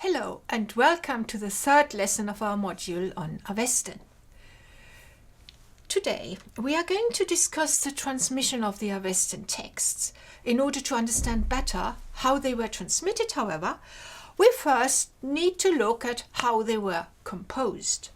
Hello and welcome to the third lesson of our module on Avestan. Today we are going to discuss the transmission of the Avestan texts. In order to understand better how they were transmitted, however, we first need to look at how they were composed.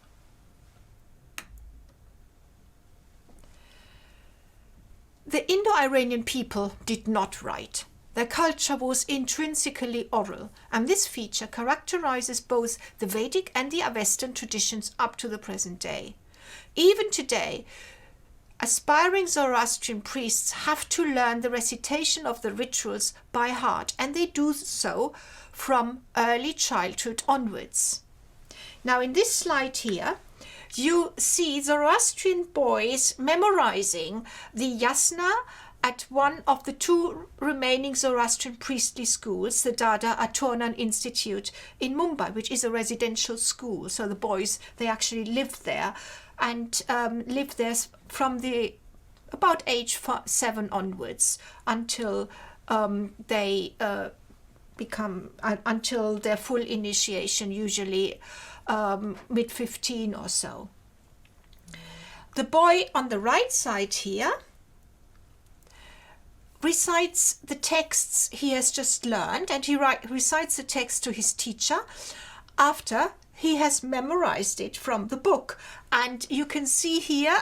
The Indo-Iranian people did not write. Their culture was intrinsically oral, and this feature characterizes both the Vedic and the Avestan traditions up to the present day. Even today, aspiring Zoroastrian priests have to learn the recitation of the rituals by heart, and they do so from early childhood onwards. Now, in this slide here, you see Zoroastrian boys memorizing the yasna at one of the two remaining Zoroastrian priestly schools, the Dada Atornan Institute in Mumbai, which is a residential school. So the boys, they actually lived there and lived there from the about age 7 onwards until they until their full initiation, usually mid 15 or so. The boy on the right side here recites the texts he has just learned, and he recites the text to his teacher after he has memorized it from the book. And you can see here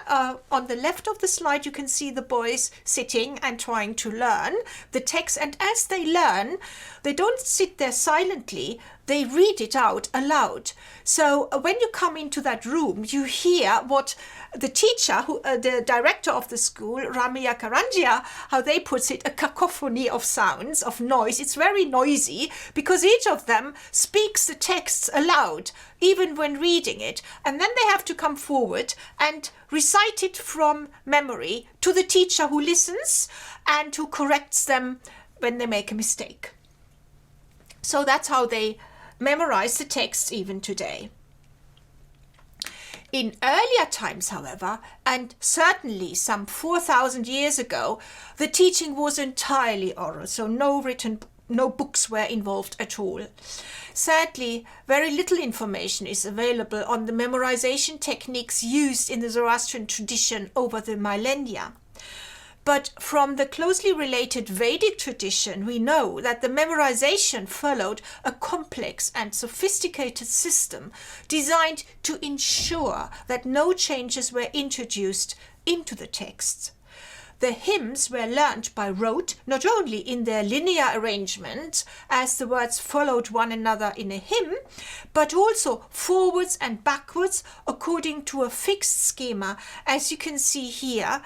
on the left of the slide, you can see the boys sitting and trying to learn the text. And as they learn, they don't sit there silently, they read it out aloud. So when you come into that room, you hear what the teacher, the director of the school, Ramya Karanjia, how they put it, a cacophony of sounds, of noise. It's very noisy because each of them speaks the texts aloud, even when reading it. And then they have to come forward and recite it from memory to the teacher, who listens and who corrects them when they make a mistake. So that's how they memorize the texts even today. In earlier times, however, and certainly some 4,000 years ago, the teaching was entirely oral, so no books were involved at all. Sadly, very little information is available on the memorization techniques used in the Zoroastrian tradition over the millennia. But from the closely related Vedic tradition, we know that the memorization followed a complex and sophisticated system designed to ensure that no changes were introduced into the texts. The hymns were learnt by rote, not only in their linear arrangement, as the words followed one another in a hymn, but also forwards and backwards according to a fixed schema, as you can see here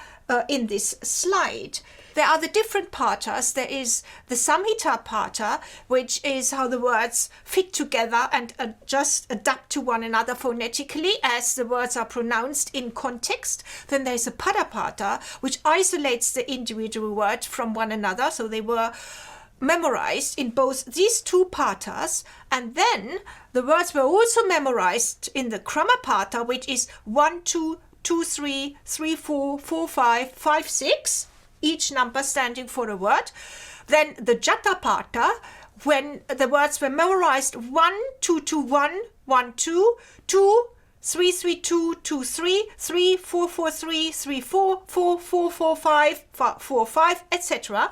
in this slide. There are the different patas. There is the Samhita pata, which is how the words fit together and just adapt to one another phonetically as the words are pronounced in context. Then there's a Pada pata, which isolates the individual word from one another. So they were memorized in both these two patas. And then the words were also memorized in the Krama pata, which is 1, 2, 2, 3, 3, 4, 4, 5, 5, 6. Each number standing for a word. Then the Jata pata, when the words were memorized 1, 2, 2, 1, 1, 2, 2, 3, 3, 2, 2, 3, 3, 4, 4, 3, 3, 4, 4, 4, 4, 5, 4, 5, etc.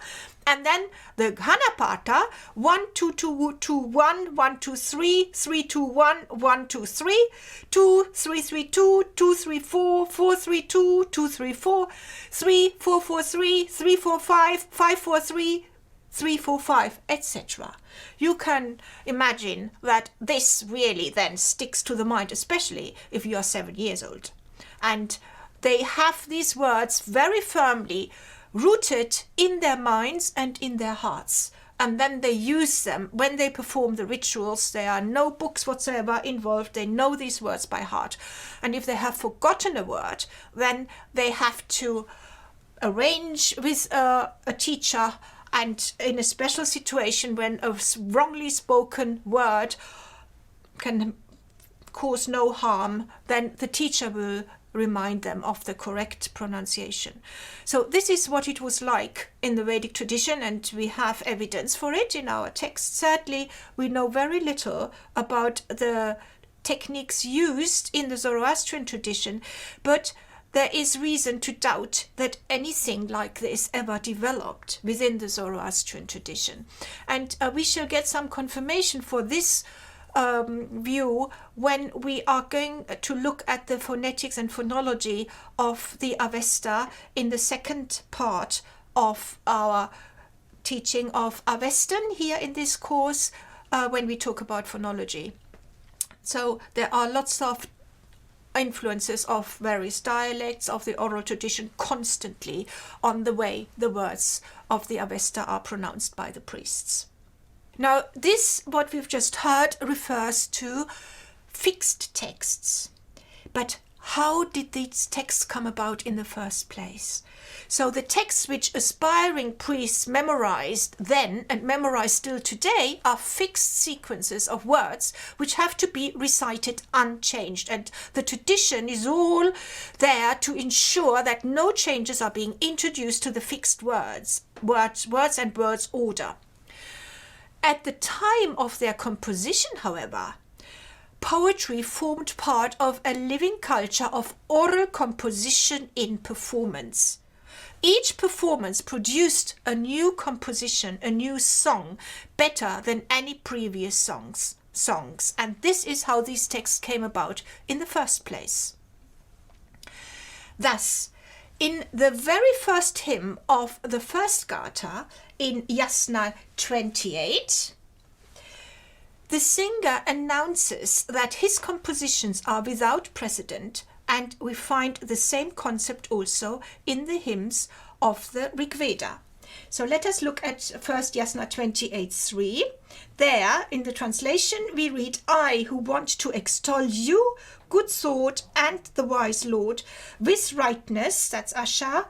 And then the Ghana pata, 1, 2, 2, 2, 1, 1, 2, 3, 3, 2, 1, 1, 2, 3, 2, 3, 3, 2, 2, 3, 4, 4, 3, 2, 2, 3, 4, 3, 4, 4, 3, 3, 4, 5, 5, 4, 3, 3, 4, 5, etc. You can imagine that this really then sticks to the mind, especially if you are 7 years old. And they have these words very firmly rooted in their minds and in their hearts. And then they use them when they perform the rituals. There are no books whatsoever involved. They know these words by heart. And if they have forgotten a word, then they have to arrange with a teacher, and in a special situation when a wrongly spoken word can cause no harm, then the teacher will remind them of the correct pronunciation. So this is what it was like in the Vedic tradition, and we have evidence for it in our text. Sadly, we know very little about the techniques used in the Zoroastrian tradition, but there is reason to doubt that anything like this ever developed within the Zoroastrian tradition. And we shall get some confirmation for this view when we are going to look at the phonetics and phonology of the Avesta in the second part of our teaching of Avestan here in this course, when we talk about phonology. So there are lots of influences of various dialects of the oral tradition constantly on the way the words of the Avesta are pronounced by the priests. Now, this, what we've just heard, refers to fixed texts. But how did these texts come about in the first place? So the texts which aspiring priests memorized then and memorize still today are fixed sequences of words which have to be recited unchanged. And the tradition is all there to ensure that no changes are being introduced to the fixed words and words order. At the time of their composition, however, poetry formed part of a living culture of oral composition in performance. Each performance produced a new composition, a new song, better than any previous songs. And this is how these texts came about in the first place. Thus, in the very first hymn of the first Gatha, in Yasna 28, the singer announces that his compositions are without precedent, and we find the same concept also in the hymns of the Rig Veda. So let us look at first Yasna 28:3. There, in the translation, we read, "I who want to extol you, good thought, and the wise Lord, with rightness," that's Asha,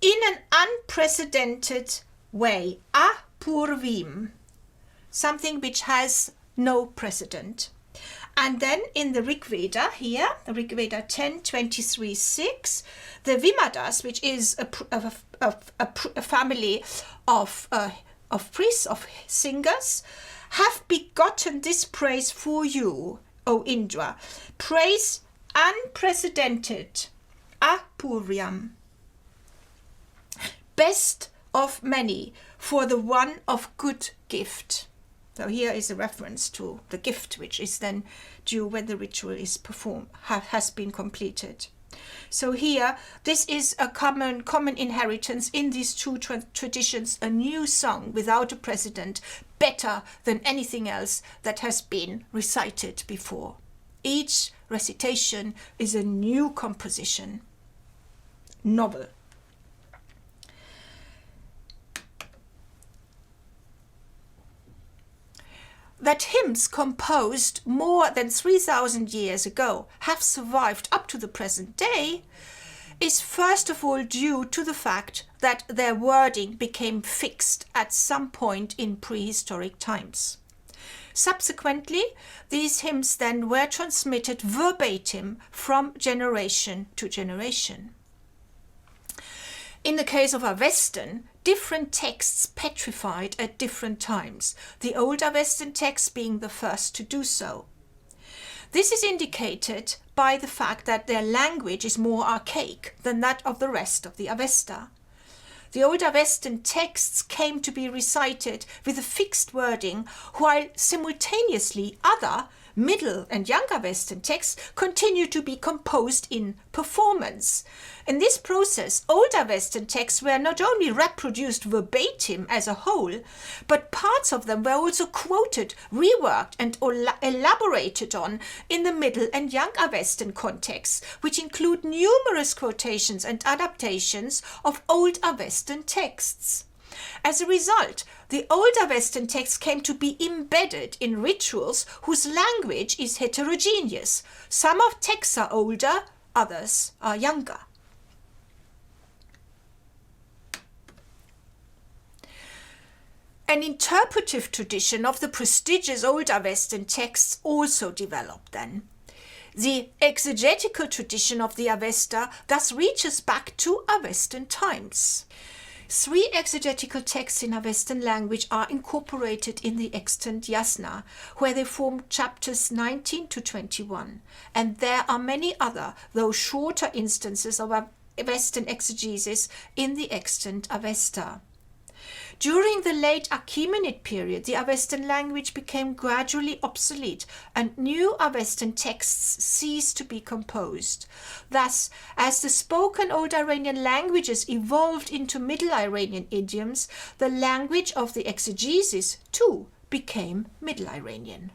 "in an unprecedented way, apurvim," something which has no precedent. And then in the Rig Veda here, Rig Veda 10:23-6, the Vimadas, which is a family of priests, of singers, have begotten this praise for you, O Indra, praise unprecedented, apuryam, best of many, for the one of good gift. So here is a reference to the gift which is then due when the ritual is performed, has been completed. So here, this is a common inheritance in these two traditions, a new song without a precedent, better than anything else that has been recited before. Each recitation is a new composition, novel. That hymns composed more than 3,000 years ago have survived up to the present day is first of all due to the fact that their wording became fixed at some point in prehistoric times. Subsequently, these hymns then were transmitted verbatim from generation to generation. In the case of Avestan, different texts petrified at different times, the old Avestan text being the first to do so. This is indicated by the fact that their language is more archaic than that of the rest of the Avesta. The old Avestan texts came to be recited with a fixed wording, while simultaneously other Middle and Young Avestan texts continue to be composed in performance. In this process, old Avestan texts were not only reproduced verbatim as a whole, but parts of them were also quoted, reworked and elaborated on in the Middle and Young Avestan contexts, which include numerous quotations and adaptations of old Avestan texts. As a result, the old Avestan texts came to be embedded in rituals whose language is heterogeneous. Some of texts are older, others are younger. An interpretive tradition of the prestigious old Avestan texts also developed then. The exegetical tradition of the Avesta thus reaches back to Avestan times. 3 exegetical texts in Avestan language are incorporated in the extant Yasna, where they form chapters 19 to 21, and there are many other, though shorter, instances of Avestan exegesis in the extant Avesta. During the late Achaemenid period, the Avestan language became gradually obsolete and new Avestan texts ceased to be composed. Thus, as the spoken Old Iranian languages evolved into Middle Iranian idioms, the language of the exegesis too became Middle Iranian.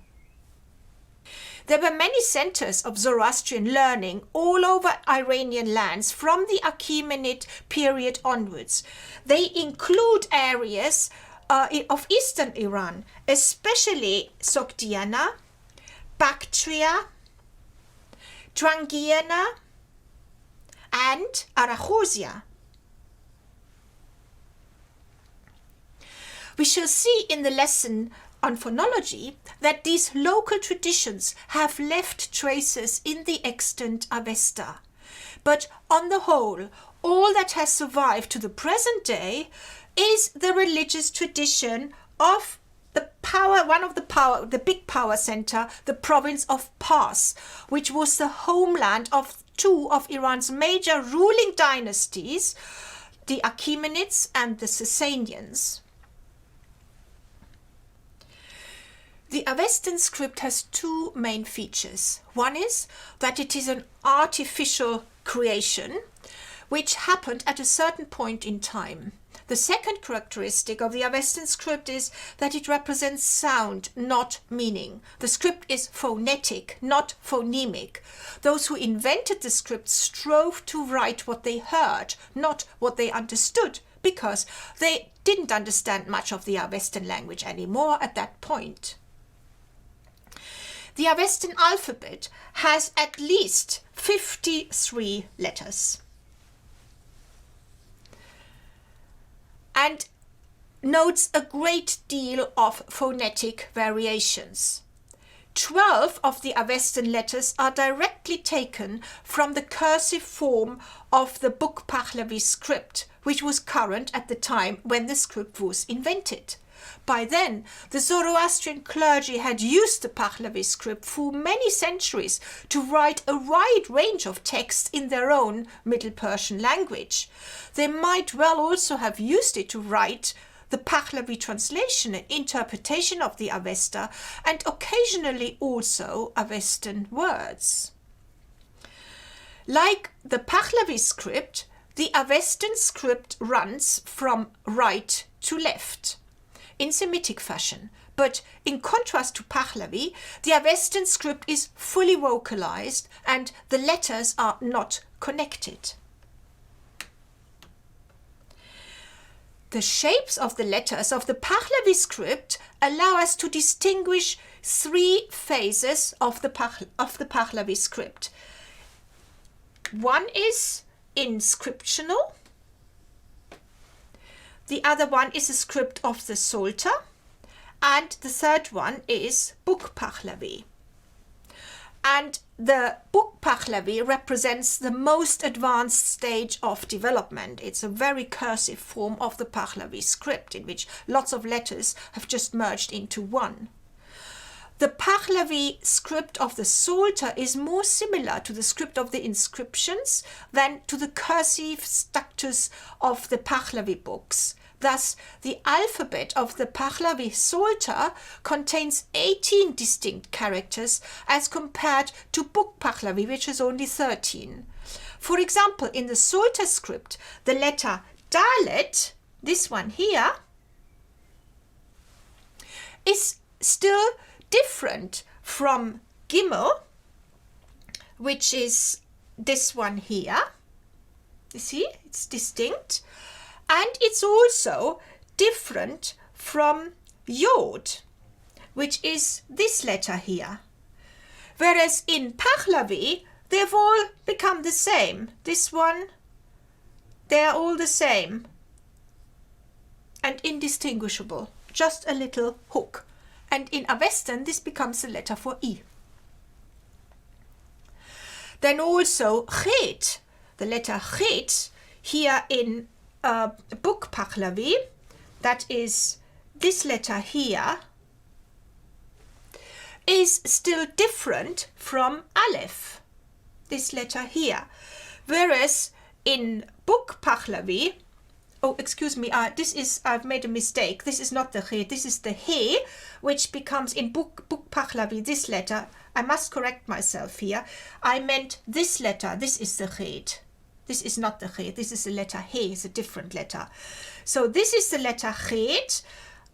There were many centers of Zoroastrian learning all over Iranian lands from the Achaemenid period onwards. They include areas of eastern Iran, especially Sogdiana, Bactria, Drangiana, and Arachosia. We shall see in the lesson on phonology that these local traditions have left traces in the extant Avesta. But on the whole, all that has survived to the present day is the religious tradition of the big power center, the province of Pars, which was the homeland of 2 of Iran's major ruling dynasties, the Achaemenids and the Sasanians. The Avestan script has 2 main features. One is that it is an artificial creation which happened at a certain point in time. The second characteristic of the Avestan script is that it represents sound, not meaning. The script is phonetic, not phonemic. Those who invented the script strove to write what they heard, not what they understood, because they didn't understand much of the Avestan language anymore at that point. The Avestan alphabet has at least 53 letters and notes a great deal of phonetic variations. 12 of the Avestan letters are directly taken from the cursive form of the Book Pahlavi script, which was current at the time when the script was invented. By then, the Zoroastrian clergy had used the Pahlavi script for many centuries to write a wide range of texts in their own Middle Persian language. They might well also have used it to write the Pahlavi translation and interpretation of the Avesta, and occasionally also Avestan words. Like the Pahlavi script, the Avestan script runs from right to left in Semitic fashion, but in contrast to Pahlavi, the Avestan script is fully vocalized and the letters are not connected. The shapes of the letters of the Pahlavi script allow us to distinguish 3 phases of the Pahlavi script. One is inscriptional. The other one is a script of the Psalter, and the third one is Book Pahlavi. And the Book Pahlavi represents the most advanced stage of development. It's a very cursive form of the Pahlavi script in which lots of letters have just merged into one. The Pahlavi script of the Psalter is more similar to the script of the inscriptions than to the cursive structures of the Pahlavi books. Thus, the alphabet of the Pahlavi Psalter contains 18 distinct characters as compared to Book Pahlavi, which is only 13. For example, in the Psalter script, the letter Dalet, this one here, is still different from Gimel, which is this one here. You see, it's distinct. And it's also different from Yod, which is this letter here. Whereas in Pahlavi, they've all become the same. This one, they're all the same and indistinguishable. Just a little hook. And in Avestan, this becomes the letter for I. Then also Chet, the letter Chet, here in book Pahlavi, that is this letter here, is still different from Aleph, this letter here. Whereas in book Pahlavi, oh, excuse me, I've made a mistake. This is not the He, this is the He, which becomes in book Pahlavi, this letter. I must correct myself here. I meant this letter, this is the Chet. This is not the Chet, this is the letter He, it's a different letter. So this is the letter Chet,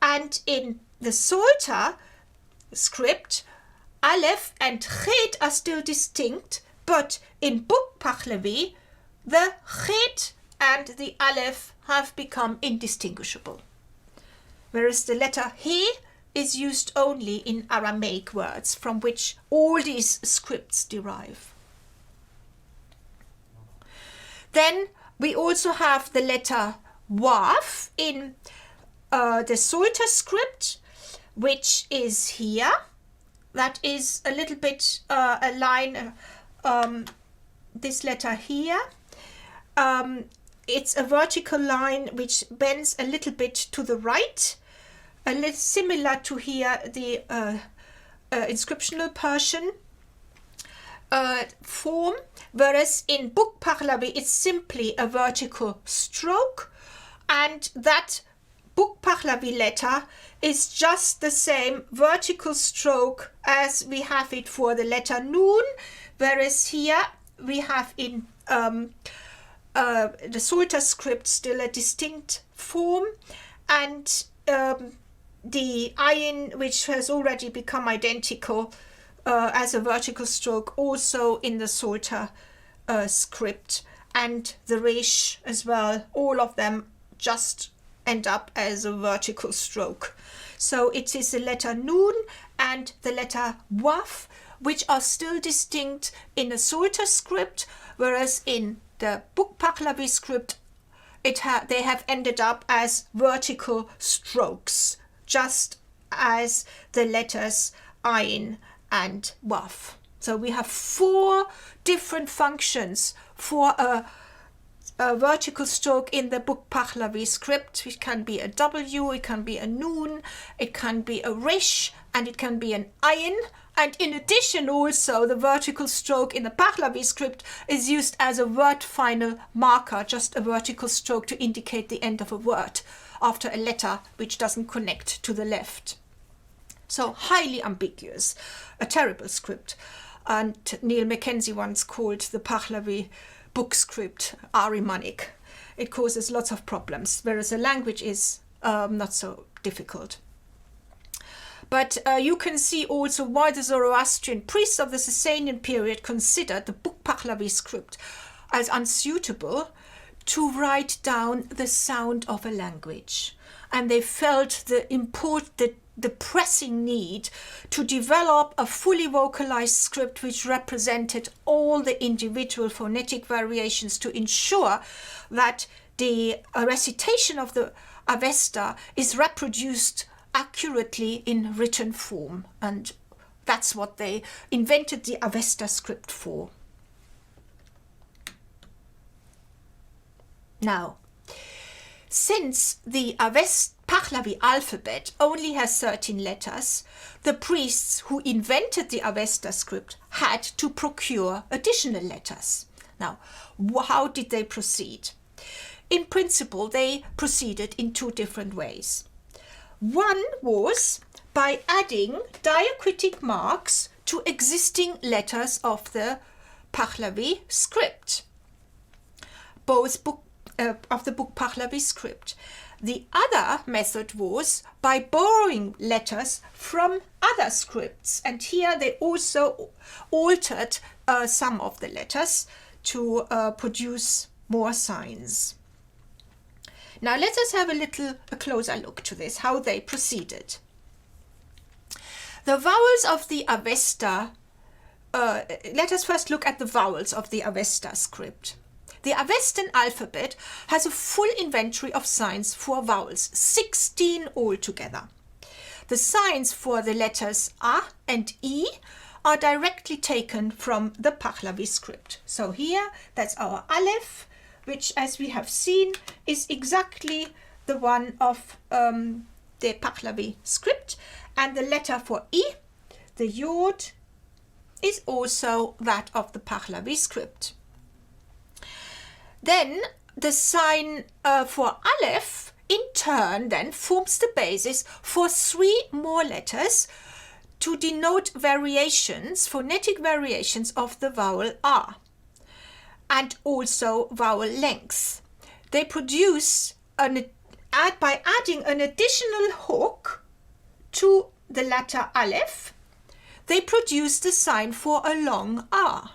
and in the Psalter script, Aleph and Chet are still distinct, but in book Pahlavi, the Chet and the Aleph have become indistinguishable. Whereas the letter He is used only in Aramaic words, from which all these scripts derive. Then we also have the letter Waf in the Psalter script, which is here. That is a little bit a line, this letter here. It's a vertical line which bends a little bit to the right, a little similar to here the inscriptional Persian form, whereas in book Pahlavi it's simply a vertical stroke, and that book Pahlavi letter is just the same vertical stroke as we have it for the letter Nun, whereas here we have in the Psalter script still a distinct form, and the ayin, which has already become identical as a vertical stroke also in the Psalter script, and the resh as well, all of them just end up as a vertical stroke. So it is the letter Nun and the letter Waf which are still distinct in the Psalter script, whereas in the book Pahlavi script they have ended up as vertical strokes, just as the letters Ayin and Waf. So we have 4 different functions for a vertical stroke in the book Pahlavi script. It can be a W, it can be a Nun, it can be a Resh, and it can be an Ayin. And in addition also, the vertical stroke in the Pahlavi script is used as a word final marker, just a vertical stroke to indicate the end of a word after a letter which doesn't connect to the left. So highly ambiguous, a terrible script. And Neil Mackenzie once called the Pahlavi book script Ahrimanic. It causes lots of problems, whereas the language is not so difficult. But you can see also why the Zoroastrian priests of the Sasanian period considered the book Pahlavi script as unsuitable to write down the sound of a language. And they felt the pressing need to develop a fully vocalized script which represented all the individual phonetic variations to ensure that the recitation of the Avesta is reproduced accurately in written form, and that's what they invented the Avesta script for. Now, since the Pahlavi alphabet only has 13 letters, the priests who invented the Avesta script had to procure additional letters. Now, how did they proceed? In principle, they proceeded in 2 different ways. One was by adding diacritic marks to existing letters of the Pahlavi script, both of the book Pahlavi script. The other method was by borrowing letters from other scripts, and here they also altered some of the letters to produce more signs. Now let us have a closer look to this, how they proceeded. The vowels of the Avesta, let us first look at the vowels of the Avesta script. The Avestan alphabet has a full inventory of signs for vowels, 16 altogether. The signs for the letters A and E are directly taken from the Pahlavi script. So here, that's our Aleph, which, as we have seen, is exactly the one of the Pahlavi script. And the letter for I, the Yod, is also that of the Pahlavi script. Then the sign for Aleph, in turn, then forms the basis for 3 more letters to denote variations, phonetic variations of the vowel R, and also vowel length. They produce, by adding an additional hook to the letter Aleph, they produce the sign for a long R.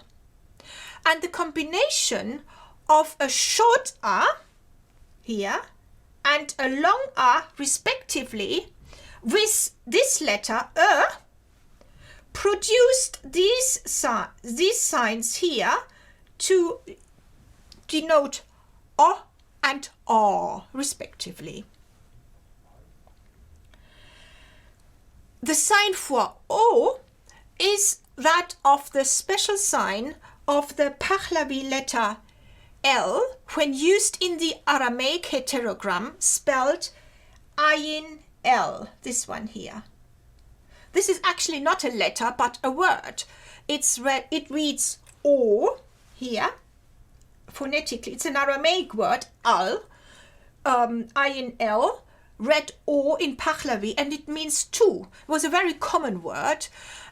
And the combination of a short R here and a long R respectively with this letter produced these signs here to denote O and R respectively. The sign for O is that of the special sign of the Pahlavi letter L when used in the Aramaic heterogram spelled Ayin L, this one here. This is actually not a letter but a word. It reads O here, phonetically. It's an Aramaic word, Al, Ayin L, read O in Pahlavi, and it means two. It was a very common word.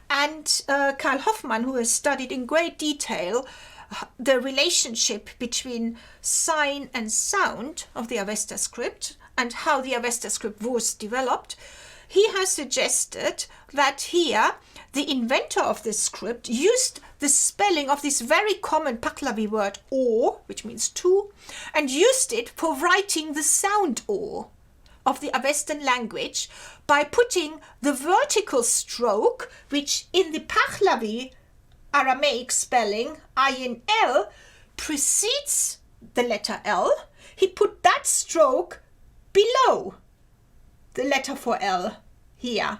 And Karl Hoffmann, who has studied in great detail the relationship between sign and sound of the Avesta script and how the Avesta script was developed, he has suggested that here the inventor of this script used the spelling of this very common Pahlavi word O, which means two, and used it for writing the sound O of the Avestan language by putting the vertical stroke, which in the Pahlavi Aramaic spelling, Ayin L, precedes the letter L. He put that stroke below the letter for L here.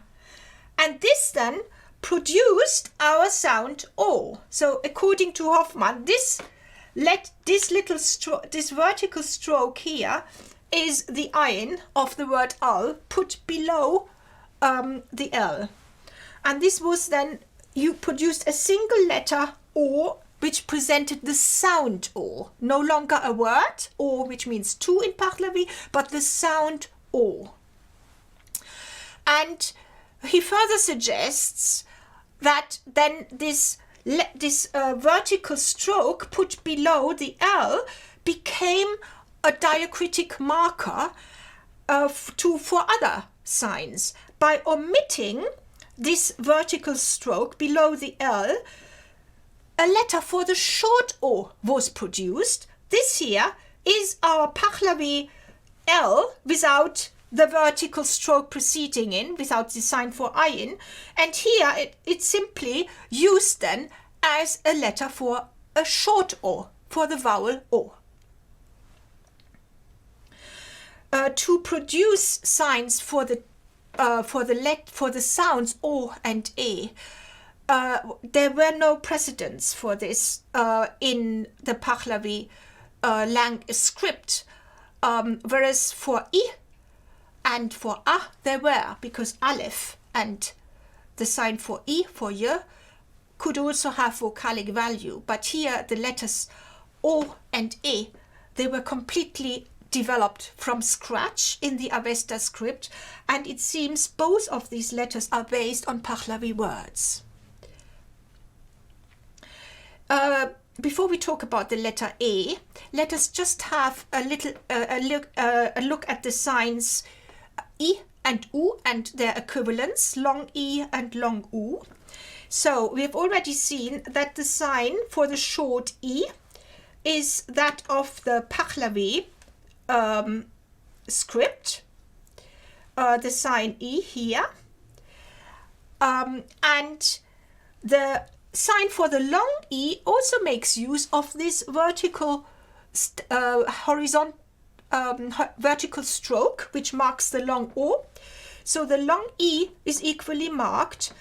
And this then produced our sound O. So according to Hoffmann, this vertical stroke here is the ayin of the word al put below the L. And this was then, you produced a single letter O which presented the sound O, no longer a word, O, which means two in Pahlavi, but the sound O. And he further suggests that then this vertical stroke put below the L became a diacritic marker for other signs. By omitting this vertical stroke below the L, a letter for the short O was produced. This here is our Pahlavi L without the vertical stroke preceding in, without the sign for ayin, and here it's simply used then as a letter for a short O, for the vowel O. To produce signs for the sounds O and E, there were no precedents for this in the Pahlavi script, whereas for I and for A there were, because Aleph and the sign for I, for Y, could also have vocalic value. But here the letters O and E, they were completely developed from scratch in the Avesta script, and it seems both of these letters are based on Pahlavi words. Before we talk about the letter A, let us just have a little a look at the signs I and U and their equivalents, long I and long U. So we have already seen that the sign for the short I is that of the Pahlavi script, the sign I here, and the sign for the long I also makes use of this vertical vertical stroke which marks the long O. So the long I is equally marked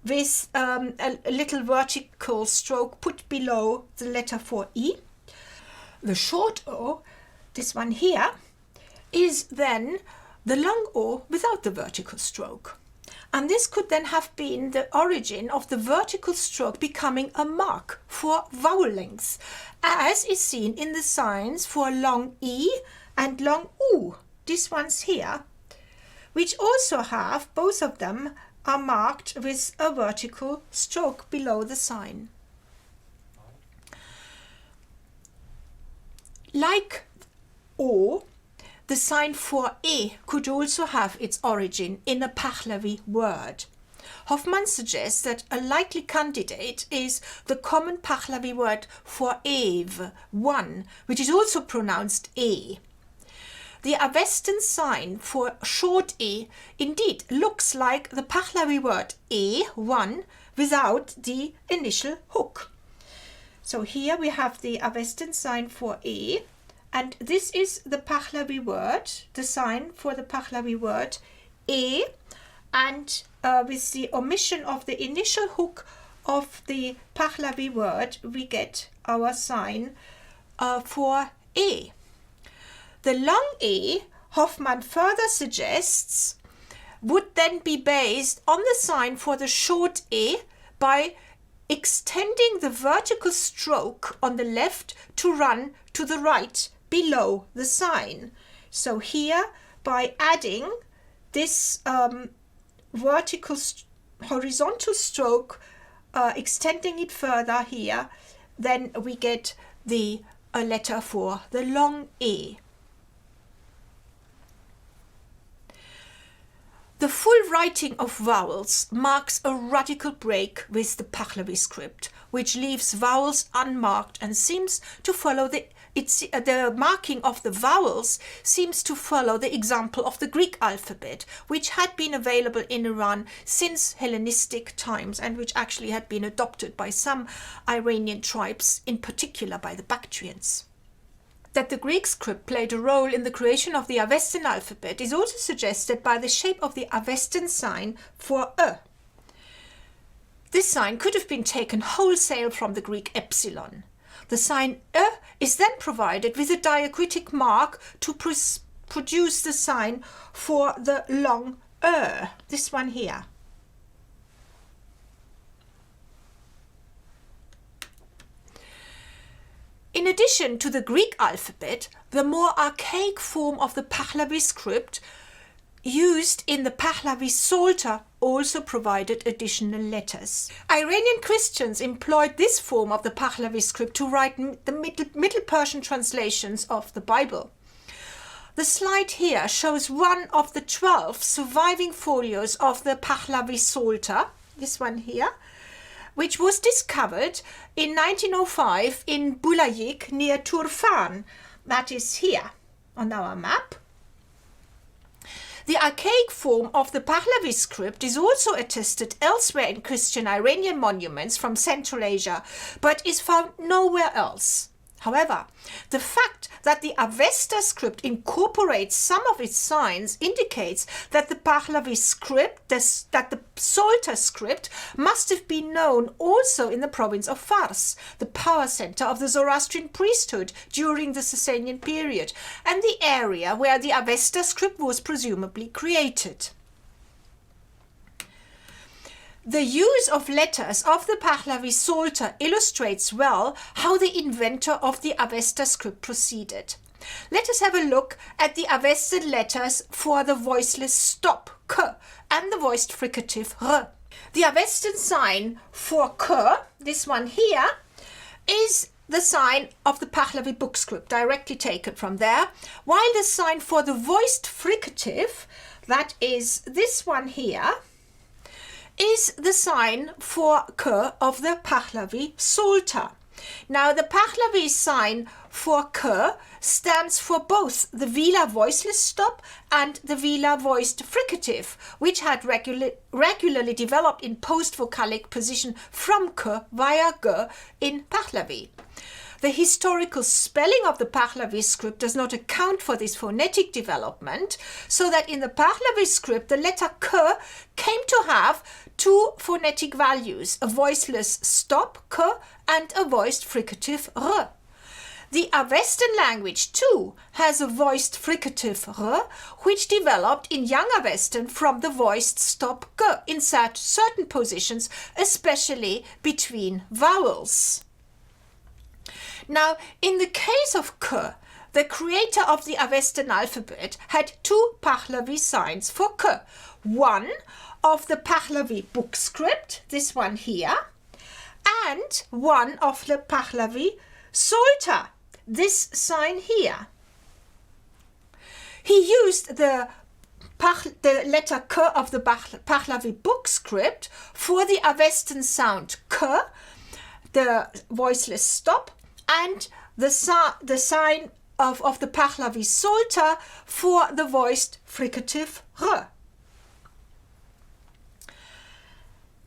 with a little vertical stroke put below the letter for E. The short O, this one here, is then the long O without the vertical stroke. And this could then have been the origin of the vertical stroke becoming a mark for vowel lengths, as is seen in the signs for long E and long U, these ones here, which also have, both of them are marked with a vertical stroke below the sign. Like O, the sign for E could also have its origin in a Pahlavi word. Hoffmann suggests that a likely candidate is the common Pahlavi word for Ev, one, which is also pronounced E. The Avestan sign for short E indeed looks like the Pahlavi word E, one, without the initial hook. So here we have the Avestan sign for E, and this is the Pahlavi word, the sign for the Pahlavi word E, and with the omission of the initial hook of the Pahlavi word, we get our sign for E. The long E, Hoffmann further suggests, would then be based on the sign for the short E by extending the vertical stroke on the left to run to the right below the sign. So here, by adding this horizontal stroke, extending it further here, then we get a letter for the long E. The full writing of vowels marks a radical break with the Pahlavi script, which leaves vowels unmarked and seems to follow the marking of the vowels seems to follow the example of the Greek alphabet, which had been available in Iran since Hellenistic times and which actually had been adopted by some Iranian tribes, in particular by the Bactrians. That the Greek script played a role in the creation of the Avestan alphabet is also suggested by the shape of the Avestan sign for E. This sign could have been taken wholesale from the Greek epsilon. The sign E is then provided with a diacritic mark to produce the sign for the long E, this one here. In addition to the Greek alphabet, the more archaic form of the Pahlavi script used in the Pahlavi Psalter also provided additional letters. Iranian Christians employed this form of the Pahlavi script to write the Middle Persian translations of the Bible. The slide here shows one of the 12 surviving folios of the Pahlavi Psalter, this one here, which was discovered in 1905 in Bulayik near Turfan. That is here on our map. The archaic form of the Pahlavi script is also attested elsewhere in Christian Iranian monuments from Central Asia, but is found nowhere else. However, the fact that the Avesta script incorporates some of its signs indicates that the Pahlavi script, that the Psalter script, must have been known also in the province of Fars, the power center of the Zoroastrian priesthood during the Sasanian period, and the area where the Avesta script was presumably created. The use of letters of the Pahlavi Psalter illustrates well how the inventor of the Avesta script proceeded. Let us have a look at the Avestan letters for the voiceless stop, k, and the voiced fricative, r. The Avestan sign for k, this one here, is the sign of the Pahlavi book script, directly taken from there, while the sign for the voiced fricative, that is this one here, is the sign for k of the Pahlavi Psalter. Now, the Pahlavi sign for k stands for both the Vila voiceless stop and the Vila voiced fricative, which had regularly developed in post-vocalic position from k via g in Pahlavi. The historical spelling of the Pahlavi script does not account for this phonetic development, so that in the Pahlavi script the letter K came to have two phonetic values, a voiceless stop K and a voiced fricative R. The Avestan language too has a voiced fricative R, which developed in Young Avestan from the voiced stop G in certain positions, especially between vowels. Now, in the case of K, the creator of the Avestan alphabet had two Pahlavi signs for K. One of the Pahlavi book script, this one here, and one of the Pahlavi Psalter, this sign here. He used the letter K of the Pahlavi book script for the Avestan sound K, the voiceless stop, and the sign of the Pahlavi Psalter for the voiced fricative R.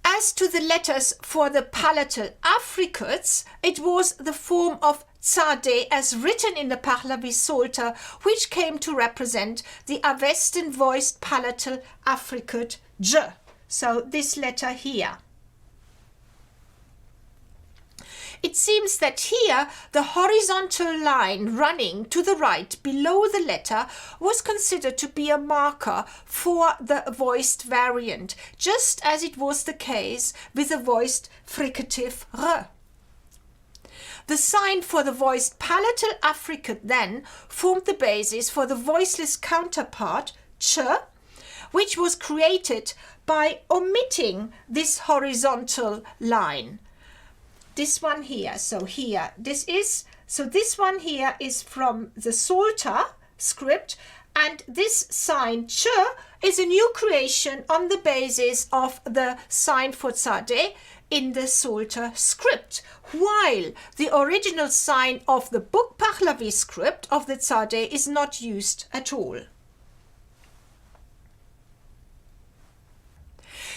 As to the letters for the palatal affricates, it was the form of Tzadeh as written in the Pahlavi Psalter, which came to represent the Avestan voiced palatal affricate J. So this letter here. It seems that here the horizontal line running to the right below the letter was considered to be a marker for the voiced variant, just as it was the case with the voiced fricative R. The sign for the voiced palatal affricate then formed the basis for the voiceless counterpart, ch, which was created by omitting this horizontal line. This one here, so this one here is from the Psalter script, and this sign ch is a new creation on the basis of the sign for Tzadeh in the Psalter script, while the original sign of the book Pahlavi script of the Tzadeh is not used at all.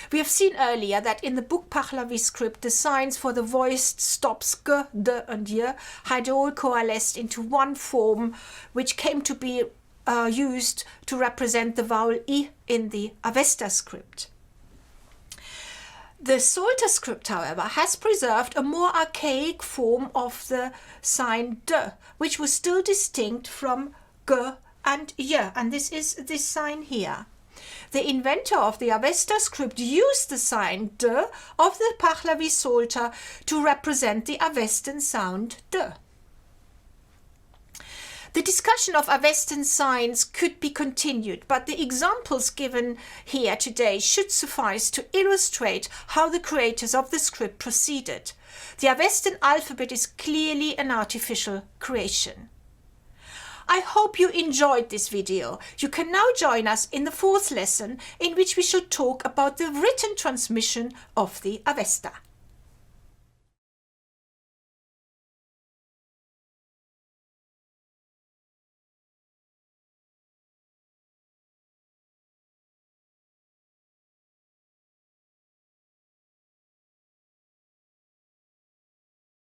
We have seen earlier that in the book Pahlavi script the signs for the voiced stops g, d and y had all coalesced into one form, which came to be used to represent the vowel I in the Avesta script. The Psalter script, however, has preserved a more archaic form of the sign d, which was still distinct from g and y, and this is this sign here. The inventor of the Avesta script used the sign d of the Pahlavi Psalter to represent the Avestan sound d. The discussion of Avestan signs could be continued, but the examples given here today should suffice to illustrate how the creators of the script proceeded. The Avestan alphabet is clearly an artificial creation. I hope you enjoyed this video. You can now join us in the fourth lesson, in which we shall talk about the written transmission of the Avesta.